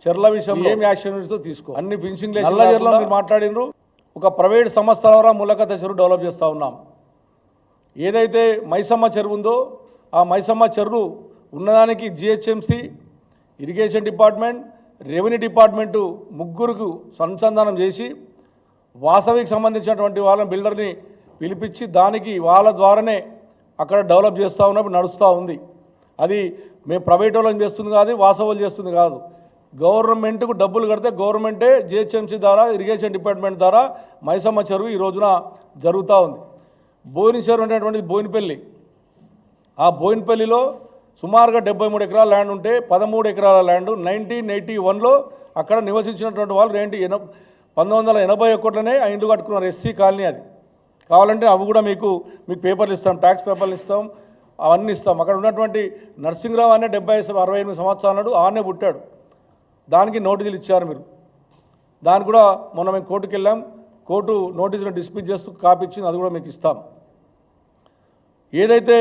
చెర్ల విషయంలో ఏం యాక్షన్ తీసుకో అన్ని ఫినిషింగ్ నల్ల చెర్లో మీరు మాట్లాడినరు ఒక ప్రైవేట్ సంస్థ ద్వారా ములకత చెరువు డెవలప్ చేస్తూ ఉన్నాం. ఏదైతే మైసమ్మ చెరువు ఉందో ఆ మైసమ్మ చెరువు ఉన్నదానికి GHMC, irrigation department, revenue department ముగ్గురుకు అనుసంధానం చేసి వాసవికి సంబంధించినటువంటి వాళ్ళని బిల్డర్ని పిలిపించి దానికి వాళ్ళ ద్వారానే అక్కడ డెవలప్ చేస్తూ ఉన్నప్పుడు నడుస్తూ ఉంది. అది మేము ప్రైవేట్ వాళ్ళని చేస్తుంది కాదు, వాసవులు చేస్తుంది కాదు. గవర్నమెంట్కు డబ్బులు కడితే గవర్నమెంటే జిహెచ్ఎంసీ ద్వారా, ఇరిగేషన్ డిపార్ట్మెంట్ ద్వారా మైసమ్మ చెరువు ఈ రోజున జరుగుతూ ఉంది. బోయిన చెరువు అనేటువంటిది బోయినపల్లి. ఆ బోయినపల్లిలో సుమారుగా 73 ఎకరాల ల్యాండ్ ఉంటే 13 ఎకరాల ల్యాండ్ 1981లో అక్కడ నివసించినటువంటి వాళ్ళు 1981లోనే ఆ ఇండ్లు కట్టుకున్నారు. ఎస్సీ కాలనీ అది. కావాలంటే అవి కూడా మీకు పేపర్లు ఇస్తాం, ట్యాక్స్ పేపర్లు ఇస్తాం, అవన్నీ ఇస్తాం. అక్కడ ఉన్నటువంటి నరసింహరావు అనే 68 సంవత్సరాలు ఆనే పుట్టాడు. దానికి నోటీసులు ఇచ్చారు మీరు. దానికి కూడా మొన్న మేము కోర్టుకు వెళ్ళాం. కోర్టు నోటీసులు డిస్మిస్ చేస్తూ కాపీ ఇచ్చింది, అది కూడా మీకు ఇస్తాం. ఏదైతే